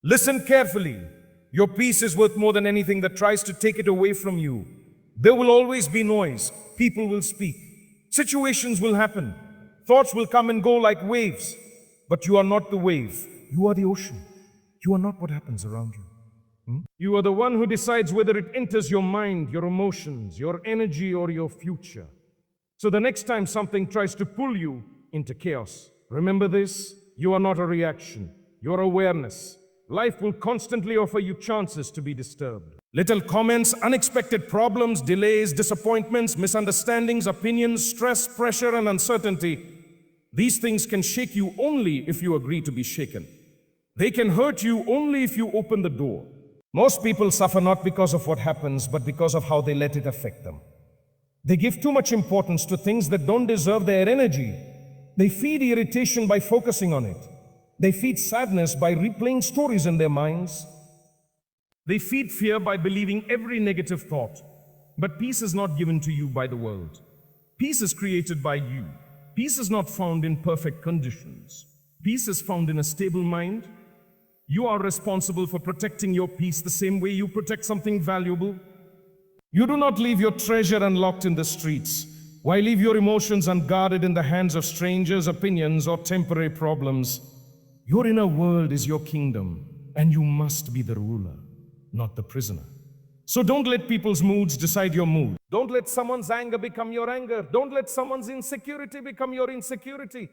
Listen carefully. Your peace is worth more than anything that tries to take it away from you. There will always be noise. People will speak. Situations will happen. Thoughts will come and go like waves. But you are not the wave. You are the ocean. You are not what happens around you. You are the one who decides whether it enters your mind, your emotions, your energy, or your future. So the next time something tries to pull you into chaos, remember this: you are not a reaction. You're awareness. Life will constantly offer you chances to be disturbed. Little comments, unexpected problems, delays, disappointments, misunderstandings, opinions, stress, pressure, and uncertainty. These things can shake you only if you agree to be shaken. They can hurt you only if you open the door. Most people suffer not because of what happens, but because of how they let it affect them. They give too much importance to things that don't deserve their energy. They feed irritation by focusing on it. They feed sadness by replaying stories in their minds. They feed fear by believing every negative thought. But peace is not given to you by the world. Peace is created by you. Peace is not found in perfect conditions. Peace is found in a stable mind. You are responsible for protecting your peace the same way you protect something valuable. You do not leave your treasure unlocked in the streets. Why leave your emotions unguarded in the hands of strangers, opinions, or temporary problems? Your inner world is your kingdom, and you must be the ruler, not the prisoner. So don't let people's moods decide your mood. Don't let someone's anger become your anger. Don't let someone's insecurity become your insecurity.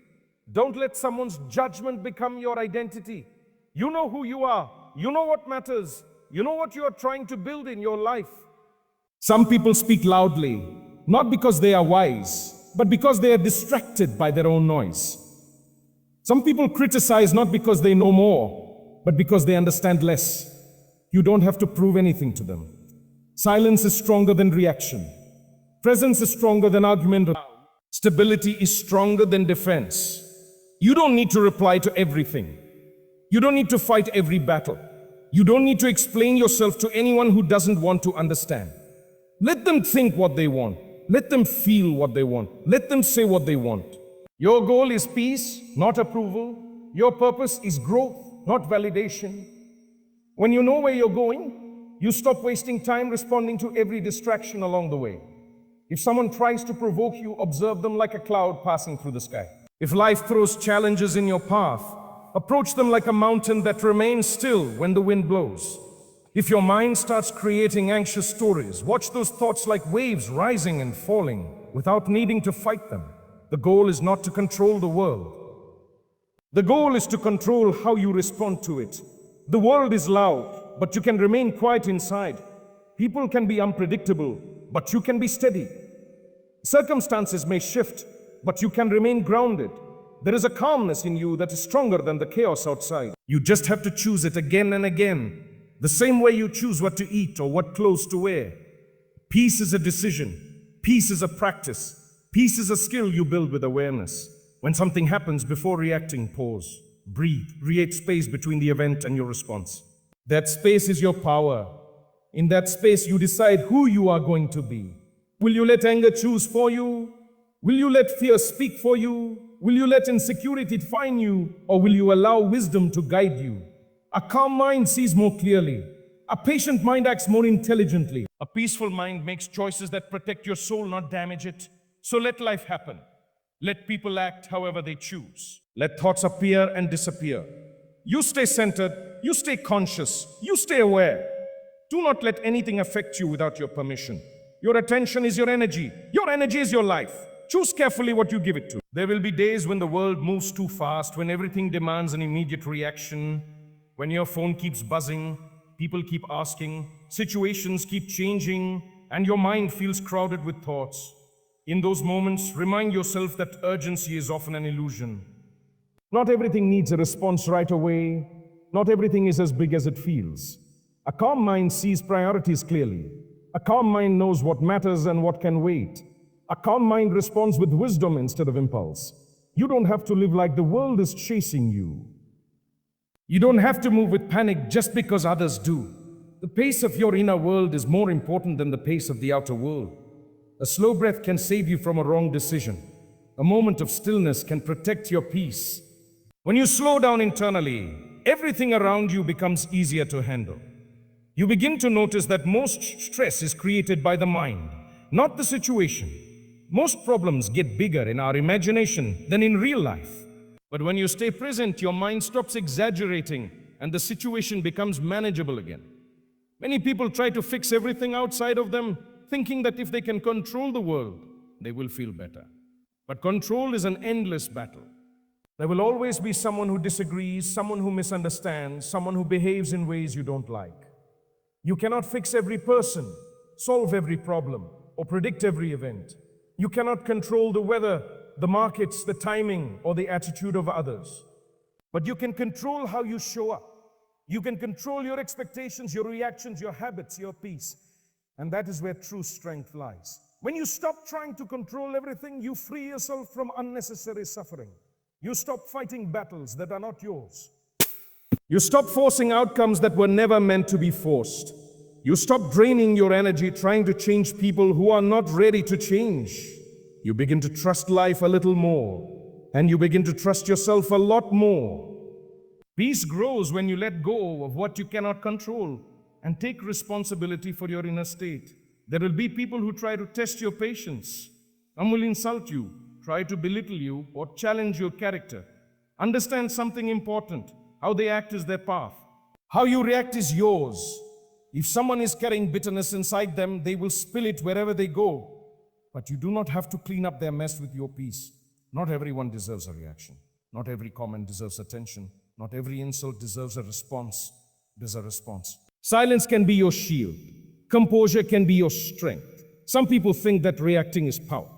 Don't let someone's judgment become your identity. You know who you are. You know what matters. You know what you are trying to build in your life. Some people speak loudly, not because they are wise, but because they are distracted by their own noise. Some people criticize not because they know more, but because they understand less. You don't have to prove anything to them. Silence is stronger than reaction. Presence is stronger than argument. Stability is stronger than defense. You don't need to reply to everything. You don't need to fight every battle. You don't need to explain yourself to anyone who doesn't want to understand. Let them think what they want. Let them feel what they want. Let them say what they want. Your goal is peace, not approval. Your purpose is growth, not validation. When you know where you're going, you stop wasting time responding to every distraction along the way. If someone tries to provoke you, observe them like a cloud passing through the sky. If life throws challenges in your path, approach them like a mountain that remains still when the wind blows. If your mind starts creating anxious stories, watch those thoughts like waves rising and falling without needing to fight them. The goal is not to control the world. The goal is to control how you respond to it. The world is loud, but you can remain quiet inside. People can be unpredictable, but you can be steady. Circumstances may shift, but you can remain grounded. There is a calmness in you that is stronger than the chaos outside. You just have to choose it again and again, the same way you choose what to eat or what clothes to wear. Peace is a decision. Peace is a practice. Peace is a skill you build with awareness. When something happens, before reacting, pause, breathe, create space between the event and your response. That space is your power. In that space, you decide who you are going to be. Will you let anger choose for you? Will you let fear speak for you? Will you let insecurity define you? Or will you allow wisdom to guide you? A calm mind sees more clearly. A patient mind acts more intelligently. A peaceful mind makes choices that protect your soul, not damage it. So let life happen. Let people act however they choose. Let thoughts appear and disappear. You stay centered, you stay conscious, you stay aware. Do not let anything affect you without your permission. Your attention is your energy. Your energy is your life. Choose carefully what you give it to. There will be days when the world moves too fast, when everything demands an immediate reaction, when your phone keeps buzzing, people keep asking, situations keep changing, and your mind feels crowded with thoughts. In those moments, remind yourself that urgency is often an illusion. Not everything needs a response right away. Not everything is as big as it feels. A calm mind sees priorities clearly. A calm mind knows what matters and what can wait. A calm mind responds with wisdom instead of impulse. You don't have to live like the world is chasing you. You don't have to move with panic just because others do. The pace of your inner world is more important than the pace of the outer world. A slow breath can save you from a wrong decision. A moment of stillness can protect your peace. When you slow down internally, everything around you becomes easier to handle. You begin to notice that most stress is created by the mind, not the situation. Most problems get bigger in our imagination than in real life. But when you stay present, your mind stops exaggerating and the situation becomes manageable again. Many people try to fix everything outside of them, thinking that if they can control the world, they will feel better. But control is an endless battle. There will always be someone who disagrees, someone who misunderstands, someone who behaves in ways you don't like. You cannot fix every person, solve every problem, or predict every event. You cannot control the weather, the markets, the timing, or the attitude of others. But you can control how you show up. You can control your expectations, your reactions, your habits, your peace. And that is where true strength lies. When you stop trying to control everything, you free yourself from unnecessary suffering. You stop fighting battles that are not yours. You stop forcing outcomes that were never meant to be forced. You stop draining your energy trying to change people who are not ready to change. You begin to trust life a little more, and you begin to trust yourself a lot more. Peace grows when you let go of what you cannot control and take responsibility for your inner state. There will be people who try to test your patience. Some will insult you, try to belittle you, or challenge your character. Understand something important. How they act is their path. How you react is yours. If someone is carrying bitterness inside them, they will spill it wherever they go. But you do not have to clean up their mess with your peace. Not everyone deserves a reaction. Not every comment deserves attention. Not every insult deserves a response. There's a response. Silence can be your shield. Composure can be your strength. Some people think that reacting is power.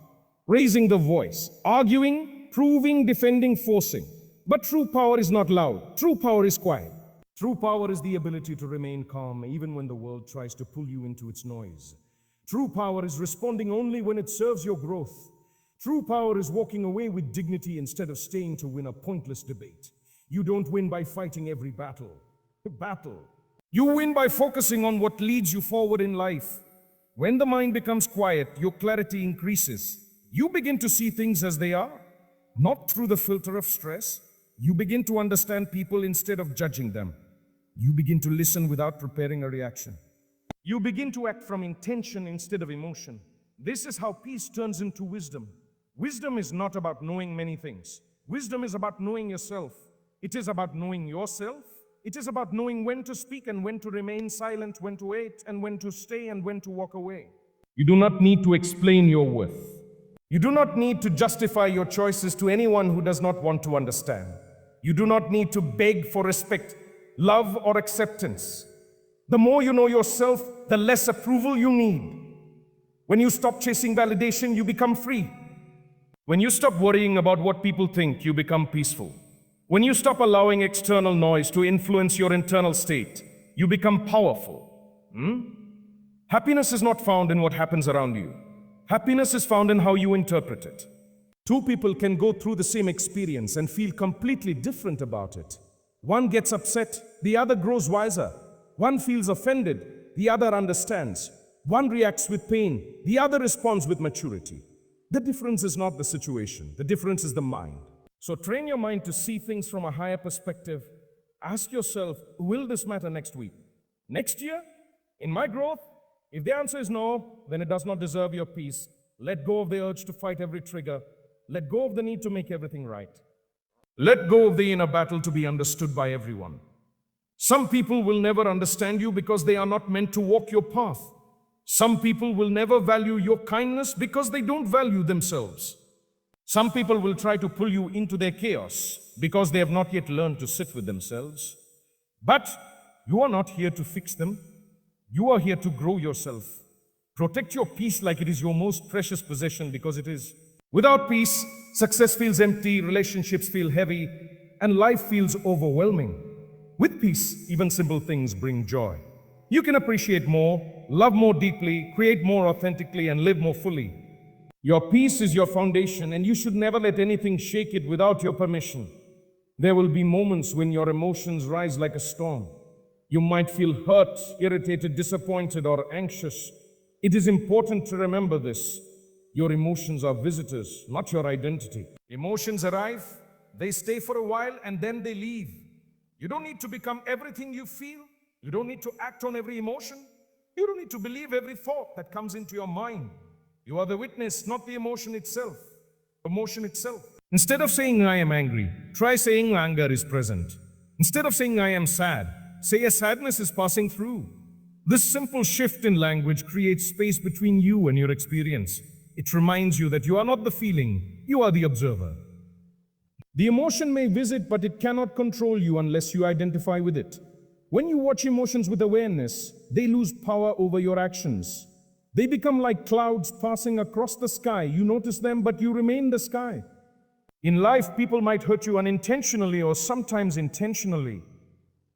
Raising the voice, arguing, proving, defending, forcing. But true power is not loud. True power is quiet. True power is the ability to remain calm even when the world tries to pull you into its noise. True power is responding only when it serves your growth. True power is walking away with dignity instead of staying to win a pointless debate. You don't win by fighting every battle. You win by focusing on what leads you forward in life. When the mind becomes quiet, your clarity increases. You begin to see things as they are, not through the filter of stress. You begin to understand people instead of judging them. You begin to listen without preparing a reaction. You begin to act from intention instead of emotion. This is how peace turns into wisdom. Wisdom is not about knowing many things. Wisdom is about knowing yourself. It is about knowing yourself. It is about knowing when to speak and when to remain silent, when to wait and when to stay and when to walk away. You do not need to explain your worth. You do not need to justify your choices to anyone who does not want to understand. You do not need to beg for respect, love, or acceptance. The more you know yourself, the less approval you need. When you stop chasing validation, you become free. When you stop worrying about what people think, you become peaceful. When you stop allowing external noise to influence your internal state, you become powerful. Happiness is not found in what happens around you. Happiness is found in how you interpret it. Two people can go through the same experience and feel completely different about it. One gets upset, the other grows wiser. One feels offended, the other understands. One reacts with pain, the other responds with maturity. The difference is not the situation, the difference is the mind. So train your mind to see things from a higher perspective. Ask yourself, will this matter next week? Next year? In my growth? If the answer is no, then it does not deserve your peace. Let go of the urge to fight every trigger. Let go of the need to make everything right. Let go of the inner battle to be understood by everyone. Some people will never understand you because they are not meant to walk your path. Some people will never value your kindness because they don't value themselves. Some people will try to pull you into their chaos because they have not yet learned to sit with themselves. But you are not here to fix them. You are here to grow yourself. Protect your peace like it is your most precious possession, because it is. Without peace, success feels empty, relationships feel heavy, and life feels overwhelming. With peace, even simple things bring joy. You can appreciate more, love more deeply, create more authentically, and live more fully. Your peace is your foundation, and you should never let anything shake it without your permission. There will be moments when your emotions rise like a storm. You might feel hurt, irritated, disappointed, or anxious. It is important to remember this. Your emotions are visitors, not your identity. Emotions arrive, they stay for a while, and then they leave. You don't need to become everything you feel. You don't need to act on every emotion. You don't need to believe every thought that comes into your mind. You are the witness, not the emotion itself. Emotion itself. Instead of saying I am angry, try saying anger is present. Instead of saying I am sad, say a sadness is passing through. This simple shift in language creates space between you and your experience. It reminds you that you are not the feeling, you are the observer. The emotion may visit, but it cannot control you unless you identify with it. When you watch emotions with awareness, they lose power over your actions. They become like clouds passing across the sky. You notice them, but you remain the sky. In life, people might hurt you unintentionally or sometimes intentionally.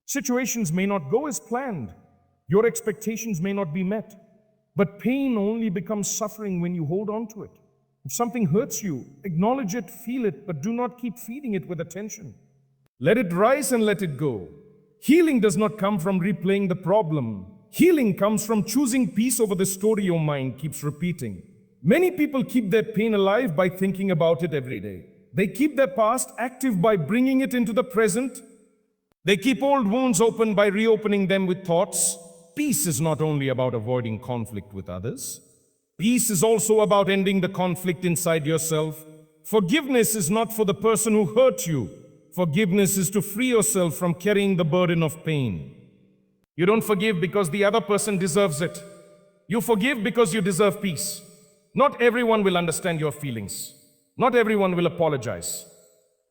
Situations may not go as planned. Your expectations may not be met. But pain only becomes suffering when you hold on to it. If something hurts you, acknowledge it, feel it, but do not keep feeding it with attention. Let it rise and let it go. Healing does not come from replaying the problem. Healing comes from choosing peace over the story your mind keeps repeating. Many people keep their pain alive by thinking about it every day. They keep their past active by bringing it into the present. They keep old wounds open by reopening them with thoughts. Peace is not only about avoiding conflict with others. Peace is also about ending the conflict inside yourself. Forgiveness is not for the person who hurt you. Forgiveness is to free yourself from carrying the burden of pain. You don't forgive because the other person deserves it. You forgive because you deserve peace. Not everyone will understand your feelings. Not everyone will apologize.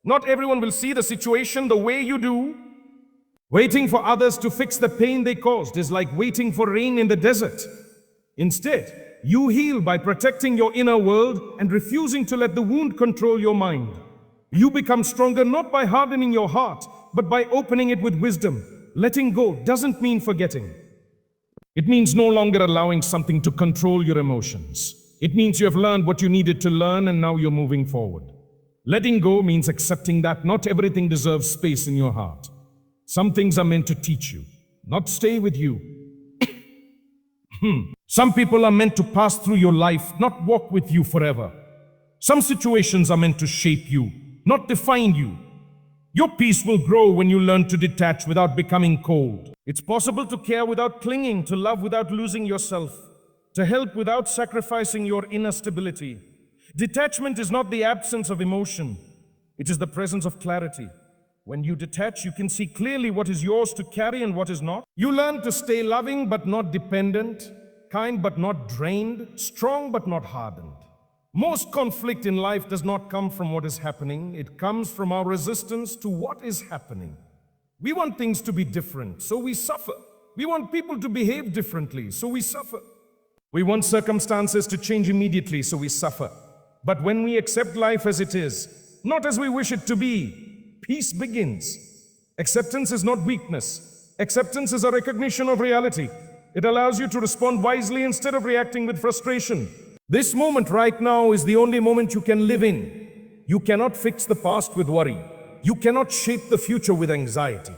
Not everyone will see the situation the way you do. Waiting for others to fix the pain they caused is like waiting for rain in the desert. Instead, you heal by protecting your inner world and refusing to let the wound control your mind. You become stronger not by hardening your heart, but by opening it with wisdom. Letting go doesn't mean forgetting. It means no longer allowing something to control your emotions. It means you have learned what you needed to learn and now you're moving forward. Letting go means accepting that not everything deserves space in your heart. Some things are meant to teach you, not stay with you. Some people are meant to pass through your life, not walk with you forever. Some situations are meant to shape you, not define you. Your peace will grow when you learn to detach without becoming cold. It's possible to care without clinging, to love without losing yourself, to help without sacrificing your inner stability. Detachment is not the absence of emotion. It is the presence of clarity. When you detach, you can see clearly what is yours to carry and what is not. You learn to stay loving but not dependent, kind but not drained, strong but not hardened. Most conflict in life does not come from what is happening. It comes from our resistance to what is happening. We want things to be different, so we suffer. We want people to behave differently, so we suffer. We want circumstances to change immediately, so we suffer. But when we accept life as it is, not as we wish it to be, peace begins. Acceptance is not weakness. Acceptance is a recognition of reality. It allows you to respond wisely instead of reacting with frustration. This moment right now is the only moment you can live in. You cannot fix the past with worry. You cannot shape the future with anxiety.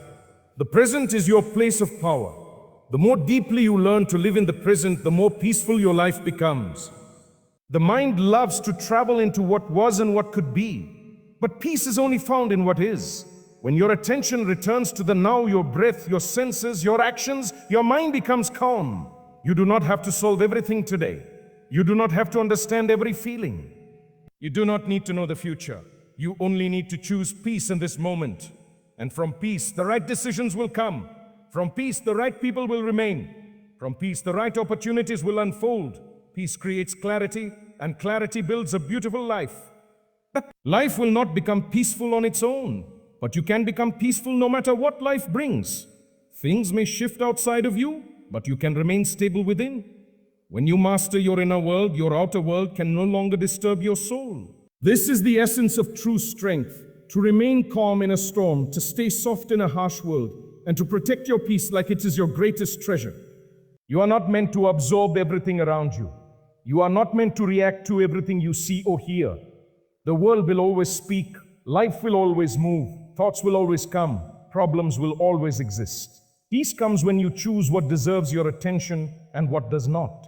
The present is your place of power. The more deeply you learn to live in the present, the more peaceful your life becomes. The mind loves to travel into what was and what could be. But peace is only found in what is. When your attention returns to the now, your breath, your senses, your actions, your mind becomes calm. You do not have to solve everything today. You do not have to understand every feeling. You do not need to know the future. You only need to choose peace in this moment. And from peace, the right decisions will come. From peace, the right people will remain. From peace, the right opportunities will unfold. Peace creates clarity, and clarity builds a beautiful life. Life will not become peaceful on its own, but you can become peaceful no matter what life brings. Things may shift outside of you, but you can remain stable within. When you master your inner world, your outer world can no longer disturb your soul. This is the essence of true strength, to remain calm in a storm, to stay soft in a harsh world, and to protect your peace like it is your greatest treasure. You are not meant to absorb everything around you. You are not meant to react to everything you see or hear. The world will always speak, life will always move, thoughts will always come, problems will always exist. Peace comes when you choose what deserves your attention and what does not.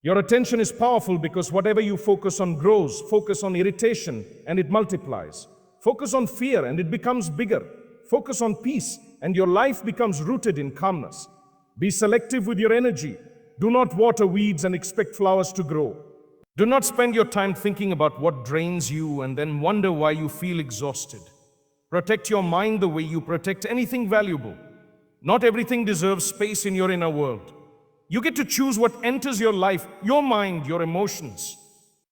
Your attention is powerful because whatever you focus on grows. Focus on irritation and it multiplies. Focus on fear and it becomes bigger. Focus on peace and your life becomes rooted in calmness. Be selective with your energy. Do not water weeds and expect flowers to grow. Do not spend your time thinking about what drains you and then wonder why you feel exhausted. Protect your mind the way you protect anything valuable. Not everything deserves space in your inner world. You get to choose what enters your life, your mind, your emotions.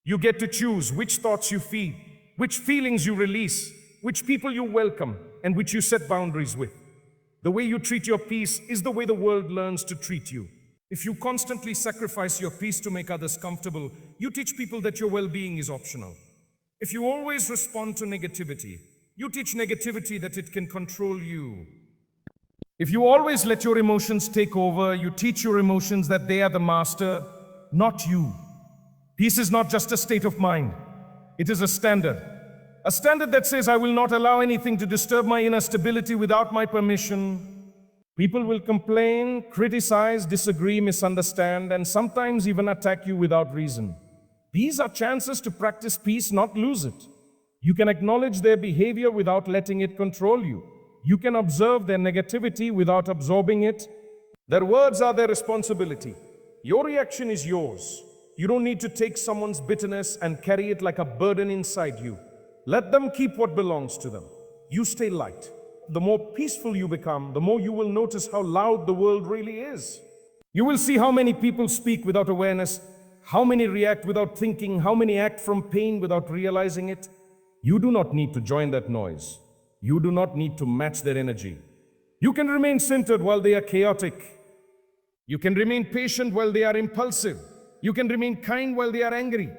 You get to choose which thoughts you feed, which feelings you release, which people you welcome, and which you set boundaries with. The way you treat your peace is the way the world learns to treat you. If you constantly sacrifice your peace to make others comfortable, you teach people that your well-being is optional. If you always respond to negativity, you teach negativity that it can control you. If you always let your emotions take over, you teach your emotions that they are the master, not you. Peace is not just a state of mind. It is a standard. A standard that says, I will not allow anything to disturb my inner stability without my permission. People will complain, criticize, disagree, misunderstand, and sometimes even attack you without reason. These are chances to practice peace, not lose it. You can acknowledge their behavior without letting it control you. You can observe their negativity without absorbing it. Their words are their responsibility. Your reaction is yours. You don't need to take someone's bitterness and carry it like a burden inside you. Let them keep what belongs to them. You stay light. The more peaceful you become, the more you will notice how loud the world really is. You will see how many people speak without awareness, how many react without thinking, how many act from pain without realizing it. You do not need to join that noise. You do not need to match their energy. You can remain centered while they are chaotic. You can remain patient while they are impulsive. You can remain kind while they are angry.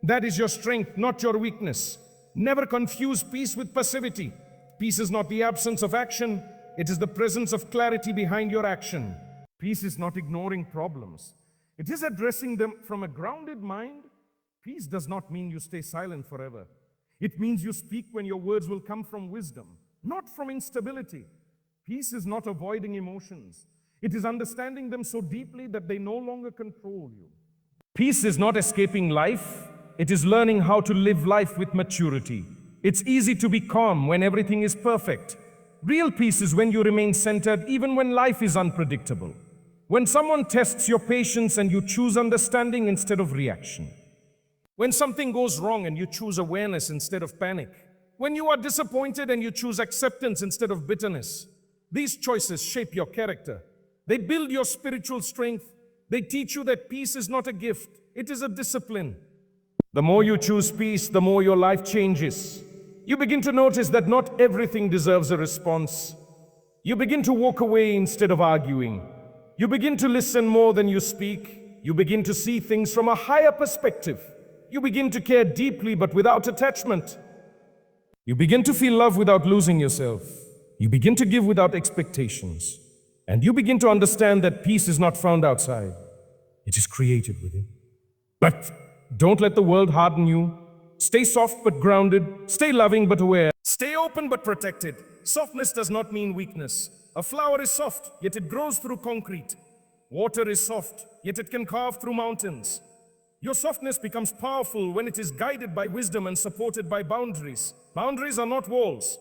That is your strength, not your weakness. Never confuse peace with passivity. Peace is not the absence of action. It is the presence of clarity behind your action. Peace is not ignoring problems. It is addressing them from a grounded mind. Peace does not mean you stay silent forever. It means you speak when your words will come from wisdom, not from instability. Peace is not avoiding emotions. It is understanding them so deeply that they no longer control you. Peace is not escaping life. It is learning how to live life with maturity. It's easy to be calm when everything is perfect. Real peace is when you remain centered even when life is unpredictable. When someone tests your patience and you choose understanding instead of reaction. When something goes wrong and you choose awareness instead of panic. When you are disappointed and you choose acceptance instead of bitterness. These choices shape your character. They build your spiritual strength. They teach you that peace is not a gift, it is a discipline. The more you choose peace, the more your life changes. You begin to notice that not everything deserves a response. You begin to walk away instead of arguing. You begin to listen more than you speak. You begin to see things from a higher perspective. You begin to care deeply but without attachment. You begin to feel love without losing yourself. You begin to give without expectations. And you begin to understand that peace is not found outside. It is created within. But don't let the world harden you. Stay soft but grounded. Stay loving but aware. Stay open but protected. Softness does not mean weakness. A flower is soft, yet it grows through concrete. Water is soft, yet it can carve through mountains. Your softness becomes powerful when it is guided by wisdom and supported by boundaries. Boundaries are not walls.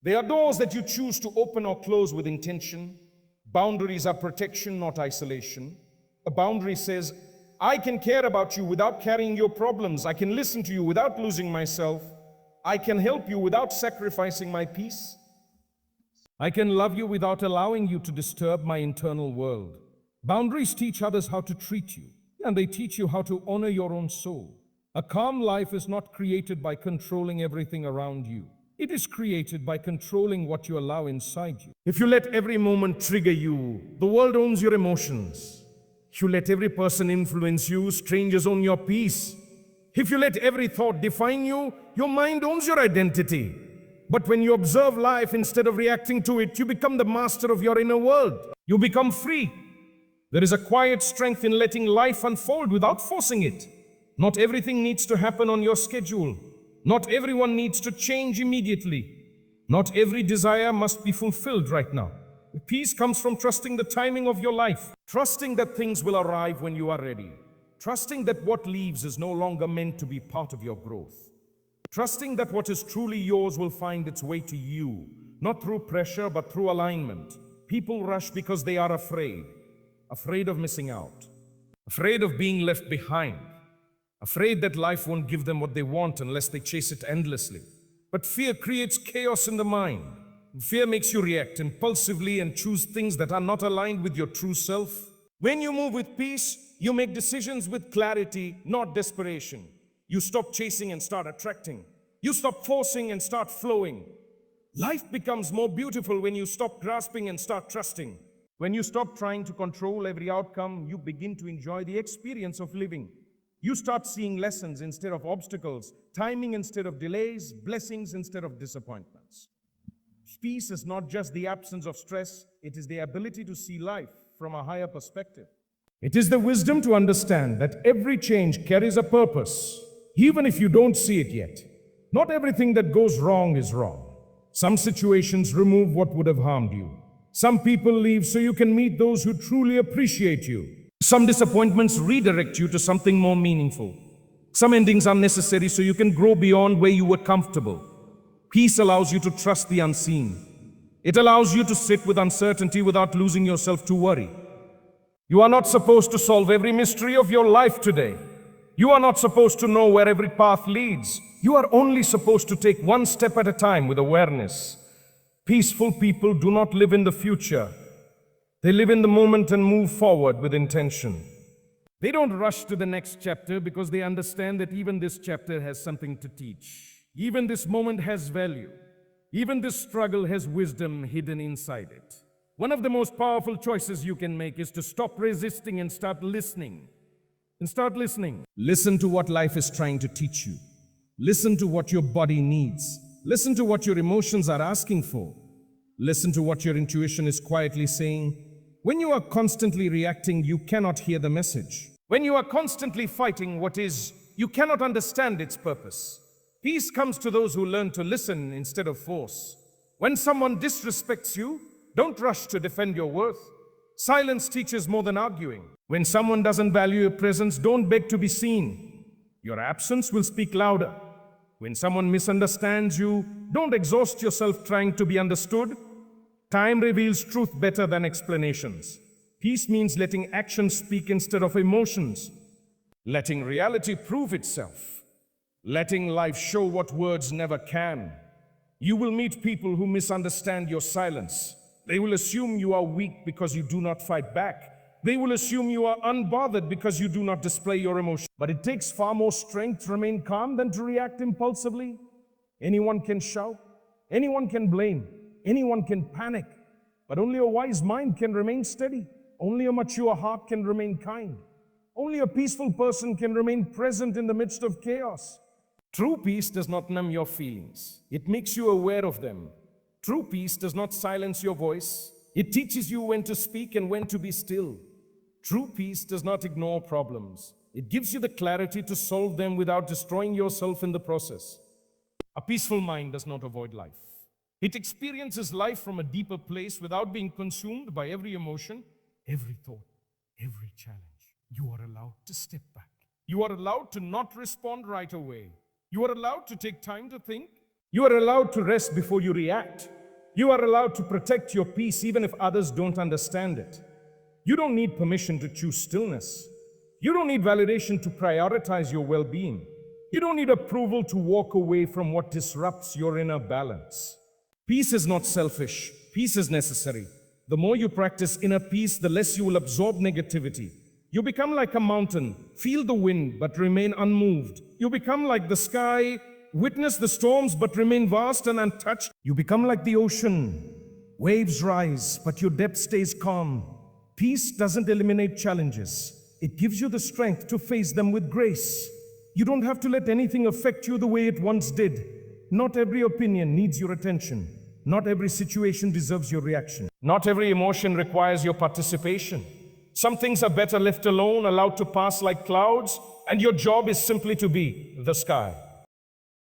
They are doors that you choose to open or close with intention. Boundaries are protection, not isolation. A boundary says, I can care about you without carrying your problems. I can listen to you without losing myself. I can help you without sacrificing my peace. I can love you without allowing you to disturb my internal world. Boundaries teach others how to treat you, and they teach you how to honor your own soul. A calm life is not created by controlling everything around you. It is created by controlling what you allow inside you. If you let every moment trigger you, the world owns your emotions. If you let every person influence you, strangers own your peace. If you let every thought define you, your mind owns your identity. But when you observe life instead of reacting to it, you become the master of your inner world. You become free. There is a quiet strength in letting life unfold without forcing it. Not everything needs to happen on your schedule. Not everyone needs to change immediately. Not every desire must be fulfilled right now. Peace comes from trusting the timing of your life. Trusting that things will arrive when you are ready. Trusting that what leaves is no longer meant to be part of your growth. Trusting that what is truly yours will find its way to you, not through pressure, but through alignment. People rush because they are afraid, afraid of missing out, afraid of being left behind, afraid that life won't give them what they want unless they chase it endlessly. But fear creates chaos in the mind. Fear makes you react impulsively and choose things that are not aligned with your true self. When you move with peace, you make decisions with clarity, not desperation. You stop chasing and start attracting. You stop forcing and start flowing. Life becomes more beautiful when you stop grasping and start trusting. When you stop trying to control every outcome, you begin to enjoy the experience of living. You start seeing lessons instead of obstacles, timing instead of delays, blessings instead of disappointments. Peace is not just the absence of stress, it is the ability to see life from a higher perspective. It is the wisdom to understand that every change carries a purpose, even if you don't see it yet. Not everything that goes wrong is wrong. Some situations remove what would have harmed you. Some people leave so you can meet those who truly appreciate you. Some disappointments redirect you to something more meaningful. Some endings are necessary so you can grow beyond where you were comfortable. Peace allows you to trust the unseen. It allows you to sit with uncertainty without losing yourself to worry. You are not supposed to solve every mystery of your life today. You are not supposed to know where every path leads. You are only supposed to take one step at a time with awareness. Peaceful people do not live in the future. They live in the moment and move forward with intention. They don't rush to the next chapter because they understand that even this chapter has something to teach. Even this moment has value. Even this struggle has wisdom hidden inside it. One of the most powerful choices you can make is to stop resisting and start listening. Listen to what life is trying to teach you. Listen to what your body needs. Listen to what your emotions are asking for. Listen to what your intuition is quietly saying. When you are constantly reacting, you cannot hear the message. When you are constantly fighting what is, you cannot understand its purpose. Peace comes to those who learn to listen instead of force. When someone disrespects you, don't rush to defend your worth. Silence teaches more than arguing. When someone doesn't value your presence, don't beg to be seen. Your absence will speak louder. When someone misunderstands you, don't exhaust yourself trying to be understood. Time reveals truth better than explanations. Peace means letting actions speak instead of emotions. Letting reality prove itself. Letting life show what words never can. You will meet people who misunderstand your silence. They will assume you are weak because you do not fight back. They will assume you are unbothered because you do not display your emotion. But it takes far more strength to remain calm than to react impulsively. Anyone can shout. Anyone can blame. Anyone can panic. But only a wise mind can remain steady. Only a mature heart can remain kind. Only a peaceful person can remain present in the midst of chaos. True peace does not numb your feelings. It makes you aware of them. True peace does not silence your voice. It teaches you when to speak and when to be still. True peace does not ignore problems. It gives you the clarity to solve them without destroying yourself in the process. A peaceful mind does not avoid life. It experiences life from a deeper place without being consumed by every emotion, every thought, every challenge. You are allowed to step back. You are allowed to not respond right away. You are allowed to take time to think. You are allowed to rest before you react. You are allowed to protect your peace even if others don't understand it. You don't need permission to choose stillness. You don't need validation to prioritize your well-being. You don't need approval to walk away from what disrupts your inner balance. Peace is not selfish. Peace is necessary. The more you practice inner peace, the less you will absorb negativity. You become like a mountain, feel the wind but remain unmoved. You become like the sky, witness the storms but remain vast and untouched. You become like the ocean. Waves rise, but your depth stays calm. Peace doesn't eliminate challenges. It gives you the strength to face them with grace. You don't have to let anything affect you the way it once did. Not every opinion needs your attention. Not every situation deserves your reaction. Not every emotion requires your participation. Some things are better left alone, allowed to pass like clouds, and your job is simply to be the sky.